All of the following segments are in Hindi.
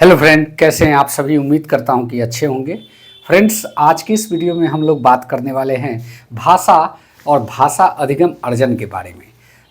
हेलो फ्रेंड, कैसे हैं आप सभी। उम्मीद करता हूं कि अच्छे होंगे। फ्रेंड्स, आज की इस वीडियो में हम लोग बात करने वाले हैं भाषा और भाषा अधिगम अर्जन के बारे में।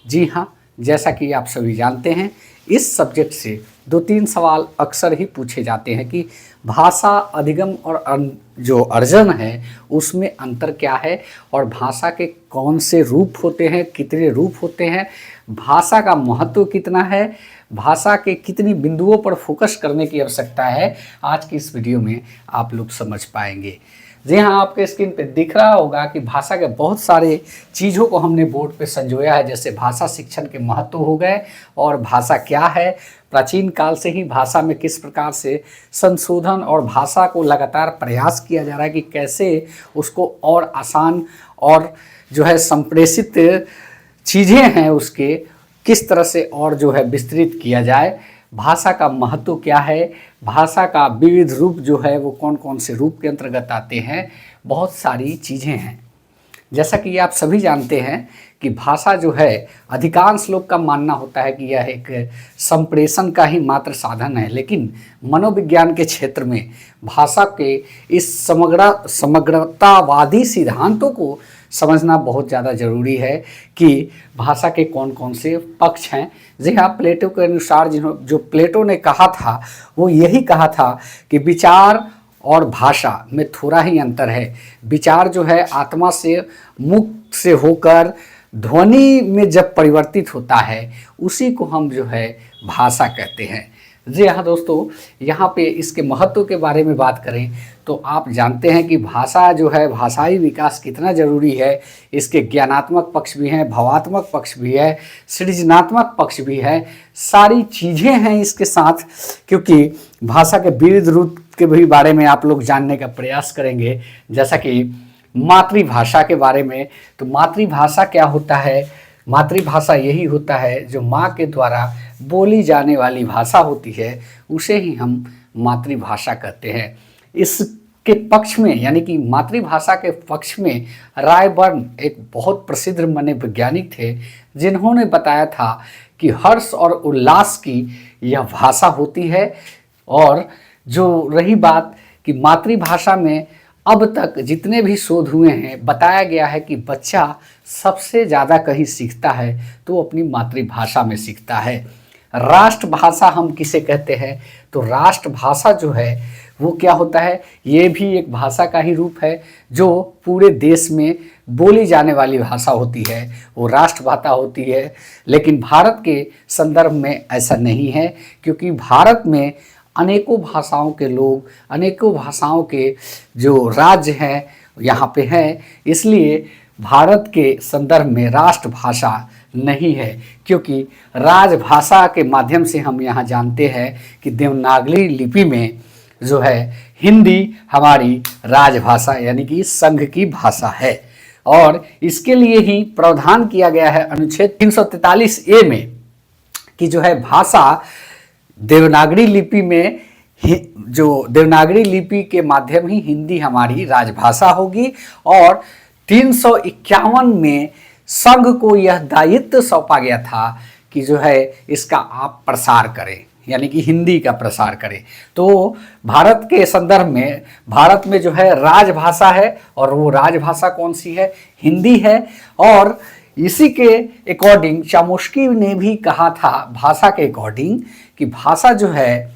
जी हाँ, जैसा कि आप सभी जानते हैं, इस सब्जेक्ट से 2-3 सवाल अक्सर ही पूछे जाते हैं कि भाषा अधिगम और जो अर्जन है उसमें अंतर क्या है और भाषा के कौन से रूप होते हैं, कितने रूप होते हैं, भाषा का महत्व कितना है, भाषा के कितनी बिंदुओं पर फोकस करने की आवश्यकता है। आज की इस वीडियो में आप लोग समझ पाएंगे। जी हाँ, आपके स्क्रीन पे दिख रहा होगा कि भाषा के बहुत सारे चीज़ों को हमने बोर्ड पे संजोया है, जैसे भाषा शिक्षण के महत्व हो गए और भाषा क्या है, प्राचीन काल से ही भाषा में किस प्रकार से संशोधन और भाषा को लगातार प्रयास किया जा रहा है कि कैसे उसको और आसान और जो है संप्रेषित चीज़ें हैं उसके किस तरह से और जो है विस्तृत किया जाए, भाषा का महत्व क्या है, भाषा का विविध रूप जो है वो कौन कौन से रूप के अंतर्गत आते हैं, बहुत सारी चीज़ें हैं। जैसा कि आप सभी जानते हैं कि भाषा जो है अधिकांश लोग का मानना होता है कि यह एक संप्रेषण का ही मात्र साधन है, लेकिन मनोविज्ञान के क्षेत्र में भाषा के इस समग्रतावादी सिद्धांतों को समझना बहुत ज़्यादा ज़रूरी है कि भाषा के कौन कौन से पक्ष हैं। जी हाँ, प्लेटो के अनुसार जो प्लेटो ने कहा था वो यही कहा था कि विचार और भाषा में थोड़ा ही अंतर है। विचार जो है आत्मा से मुक्त से होकर ध्वनि में जब परिवर्तित होता है उसी को हम जो है भाषा कहते हैं। जी हाँ दोस्तों, यहाँ पे इसके महत्व के बारे में बात करें तो आप जानते हैं कि भाषा जो है, भाषाई विकास कितना ज़रूरी है। इसके ज्ञानात्मक पक्ष भी हैं, भावात्मक पक्ष भी है, सृजनात्मक पक्ष भी है, सारी चीज़ें हैं इसके साथ। क्योंकि भाषा के विविध रूप के भी बारे में आप लोग जानने का प्रयास करेंगे, जैसा कि मातृभाषा के बारे में। तो मातृभाषा क्या होता है? मातृभाषा यही होता है जो माँ के द्वारा बोली जाने वाली भाषा होती है, उसे ही हम मातृभाषा कहते हैं। इसके पक्ष में यानी कि मातृभाषा के पक्ष में रायबर्न एक बहुत प्रसिद्ध मनोवैज्ञानिक थे, जिन्होंने बताया था कि हर्ष और उल्लास की यह भाषा होती है। और जो रही बात कि मातृभाषा में अब तक जितने भी शोध हुए हैं, बताया गया है कि बच्चा सबसे ज़्यादा कहीं सीखता है तो अपनी मातृभाषा में सीखता है। राष्ट्रभाषा हम किसे कहते हैं? तो राष्ट्रभाषा जो है वो क्या होता है? ये भी एक भाषा का ही रूप है जो पूरे देश में बोली जाने वाली भाषा होती है, वो राष्ट्रभाषा होती है। लेकिन भारत के संदर्भ में ऐसा नहीं है, क्योंकि भारत में अनेकों भाषाओं के लोग, अनेकों भाषाओं के जो राज्य हैं यहाँ पे हैं, इसलिए भारत के संदर्भ में राष्ट्रभाषा नहीं है। क्योंकि राजभाषा के माध्यम से हम यहाँ जानते हैं कि देवनागरी लिपि में जो है हिंदी हमारी राजभाषा यानी कि संघ की भाषा है, और इसके लिए ही प्रावधान किया गया है अनुच्छेद 343A में कि जो है भाषा देवनागरी लिपि में जो देवनागरी लिपि के माध्यम ही हिंदी हमारी राजभाषा होगी। और 351 में संघ को यह दायित्व सौंपा गया था कि जो है इसका आप प्रसार करें, यानी कि हिंदी का प्रसार करें। तो भारत के संदर्भ में भारत में जो है राजभाषा है, और वो राजभाषा कौन सी है? हिंदी है। और इसी के अकॉर्डिंग चामुस्की ने भी कहा था भाषा के अकॉर्डिंग कि भाषा जो है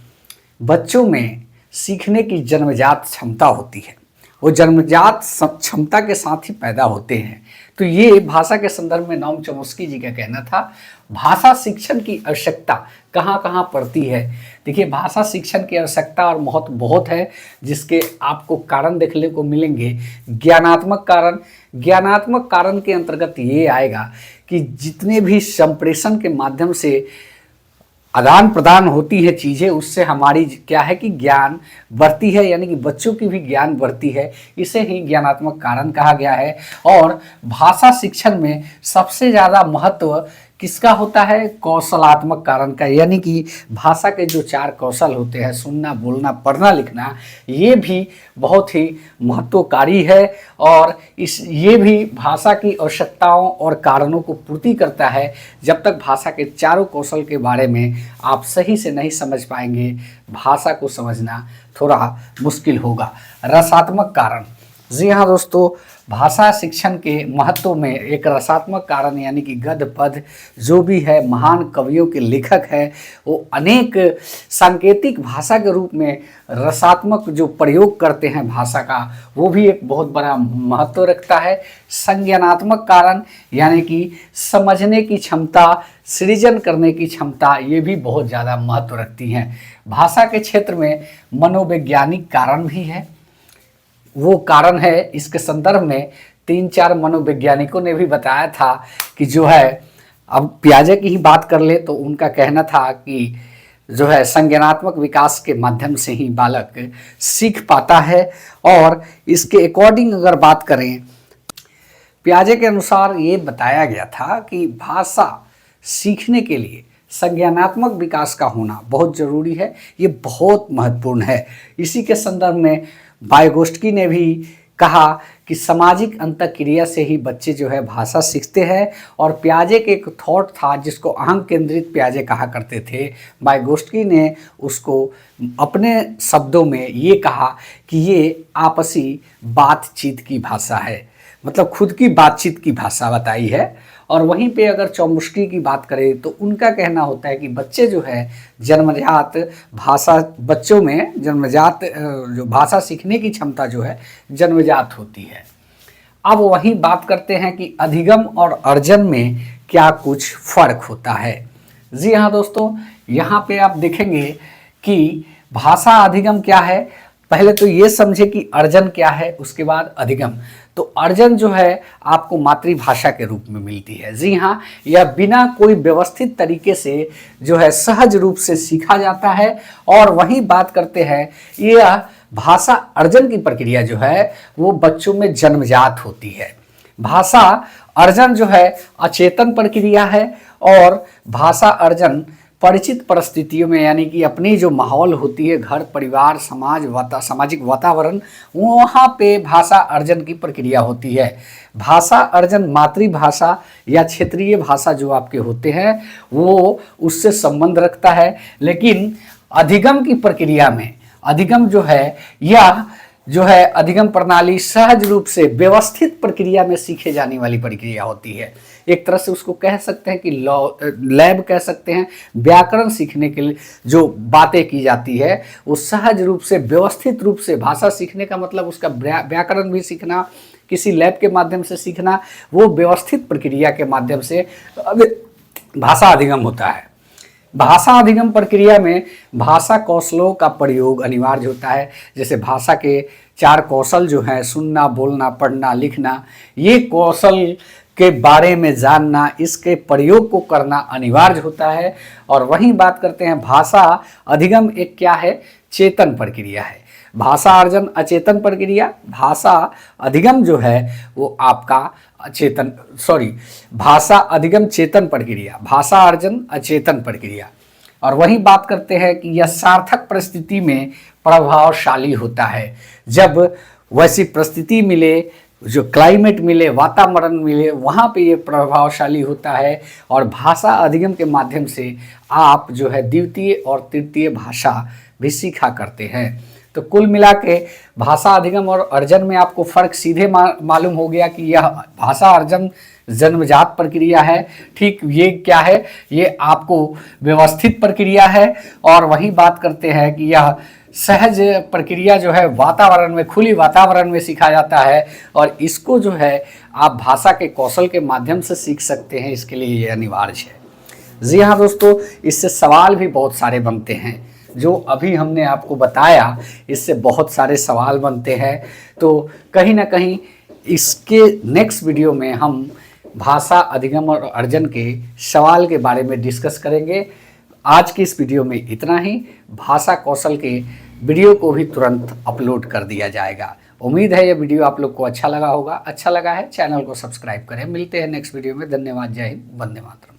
बच्चों में सीखने की जन्मजात क्षमता होती है, वो जन्मजात क्षमता के साथ ही पैदा होते हैं। तो ये भाषा के संदर्भ में नोम चॉम्स्की जी का कहना था। भाषा शिक्षण की आवश्यकता कहाँ कहाँ पड़ती है? देखिए, भाषा शिक्षण की आवश्यकता और महत्व बहुत है, जिसके आपको कारण देखने को मिलेंगे। ज्ञानात्मक कारण, ज्ञानात्मक कारण के अंतर्गत ये आएगा कि जितने भी संप्रेषण के माध्यम से आदान प्रदान होती है चीज़ें, उससे हमारी क्या है कि ज्ञान बढ़ती है, यानी कि बच्चों की भी ज्ञान बढ़ती है। इसे ही ज्ञानात्मक कारण कहा गया है। और भाषा शिक्षण में सबसे ज़्यादा महत्व किसका होता है? कौशलात्मक कारण का, यानी कि भाषा के जो 4 कौशल होते हैं, सुनना, बोलना, पढ़ना, लिखना, ये भी बहुत ही महत्वकारी है और ये भी भाषा की आवश्यकताओं और कारणों को पूर्ति करता है। जब तक भाषा के चारों कौशल के बारे में आप सही से नहीं समझ पाएंगे, भाषा को समझना थोड़ा मुश्किल होगा। रसात्मक कारण, जी हाँ दोस्तों, भाषा शिक्षण के महत्व में एक रसात्मक कारण यानी कि गद्य पद्य जो भी है, महान कवियों के लेखक है, वो अनेक सांकेतिक भाषा के रूप में रसात्मक जो प्रयोग करते हैं भाषा का, वो भी एक बहुत बड़ा महत्व रखता है। संज्ञानात्मक कारण यानी कि समझने की क्षमता, सृजन करने की क्षमता, ये भी बहुत ज़्यादा महत्व रखती हैं। भाषा के क्षेत्र में मनोवैज्ञानिक कारण भी है। वो कारण है, इसके संदर्भ में 3-4 मनोवैज्ञानिकों ने भी बताया था कि जो है, अब पियाजे की ही बात कर ले तो उनका कहना था कि जो है संज्ञानात्मक विकास के माध्यम से ही बालक सीख पाता है। और इसके अकॉर्डिंग अगर बात करें, पियाजे के अनुसार ये बताया गया था कि भाषा सीखने के लिए संज्ञानात्मक विकास का होना बहुत ज़रूरी है, ये बहुत महत्वपूर्ण है। इसी के संदर्भ में वाइगोत्स्की ने भी कहा कि सामाजिक अंतःक्रिया से ही बच्चे जो है भाषा सीखते हैं। और पियाजे के एक थॉट था जिसको अहम केंद्रित पियाजे कहा करते थे, वाइगोत्स्की ने उसको अपने शब्दों में ये कहा कि ये आपसी बातचीत की भाषा है, मतलब खुद की बातचीत की भाषा बताई है। और वहीं पे अगर चौमुस्की की बात करें तो उनका कहना होता है कि बच्चे जो है जन्मजात भाषा, बच्चों में जन्मजात जो भाषा सीखने की क्षमता जो है जन्मजात होती है। अब वहीं बात करते हैं कि अधिगम और अर्जन में क्या कुछ फर्क होता है। जी हाँ दोस्तों, यहाँ पे आप देखेंगे कि भाषा अधिगम क्या है। पहले तो ये समझे कि अर्जन क्या है, उसके बाद अधिगम। तो अर्जन जो है आपको मातृभाषा के रूप में मिलती है। जी हाँ, यह बिना कोई व्यवस्थित तरीके से जो है सहज रूप से सीखा जाता है। और वहीं बात करते हैं, यह भाषा अर्जन की प्रक्रिया जो है वो बच्चों में जन्मजात होती है। भाषा अर्जन जो है अचेतन प्रक्रिया है और भाषा अर्जन परिचित परिस्थितियों में, यानी कि अपनी जो माहौल होती है, घर, परिवार, समाज, सामाजिक वातावरण, वहाँ पे भाषा अर्जन की प्रक्रिया होती है। भाषा अर्जन मातृभाषा या क्षेत्रीय भाषा जो आपके होते हैं वो उससे संबंध रखता है। लेकिन अधिगम की प्रक्रिया में, अधिगम जो है यह जो है अधिगम प्रणाली सहज रूप से व्यवस्थित प्रक्रिया में सीखे जाने वाली प्रक्रिया होती है। एक तरह से उसको कह सकते हैं कि लैब कह सकते हैं। व्याकरण सीखने के लिए जो बातें की जाती है वो सहज रूप से, व्यवस्थित रूप से, भाषा सीखने का मतलब उसका व्याकरण भी सीखना, किसी लैब के माध्यम से सीखना, वो व्यवस्थित प्रक्रिया के माध्यम से भाषा अधिगम होता है। भाषा अधिगम प्रक्रिया में भाषा कौशलों का प्रयोग अनिवार्य होता है। जैसे भाषा के 4 कौशल जो हैं, सुनना, बोलना, पढ़ना, लिखना, ये कौशल के बारे में जानना, इसके प्रयोग को करना अनिवार्य होता है। और वहीं बात करते हैं भाषा अधिगम एक क्या है, चेतन प्रक्रिया है। भाषा अर्जन अचेतन प्रक्रिया, भाषा अधिगम जो है वो आपका भाषा अधिगम चेतन प्रक्रिया, भाषा अर्जन अचेतन प्रक्रिया। और वही बात करते हैं कि यह सार्थक परिस्थिति में प्रभावशाली होता है। जब वैसी परिस्थिति मिले, जो क्लाइमेट मिले, वातावरण मिले, वहाँ पे ये प्रभावशाली होता है। और भाषा अधिगम के माध्यम से आप जो है द्वितीय और तृतीय भाषा भी सीखा करते हैं। तो कुल मिला के भाषा अधिगम और अर्जन में आपको फ़र्क सीधे मालूम हो गया कि यह भाषा अर्जन जन्मजात प्रक्रिया है। ठीक, ये क्या है, ये आपको व्यवस्थित प्रक्रिया है। और वही बात करते हैं कि यह सहज प्रक्रिया जो है वातावरण में, खुली वातावरण में सीखा जाता है। और इसको जो है आप भाषा के कौशल के माध्यम से सीख सकते हैं, इसके लिए ये अनिवार्य है। जी हाँ दोस्तों, इससे सवाल भी बहुत सारे बनते हैं। जो अभी हमने आपको बताया, इससे बहुत सारे सवाल बनते हैं। तो कहीं ना कहीं इसके नेक्स्ट वीडियो में हम भाषा अधिगम और अर्जन के सवाल के बारे में डिस्कस करेंगे। आज की इस वीडियो में इतना ही। भाषा कौशल के वीडियो को भी तुरंत अपलोड कर दिया जाएगा। उम्मीद है ये वीडियो आप लोग को अच्छा लगा होगा। अच्छा लगा है चैनल को सब्सक्राइब करें। मिलते हैं नेक्स्ट वीडियो में। धन्यवाद। जय हिंद, वंदे मातरम।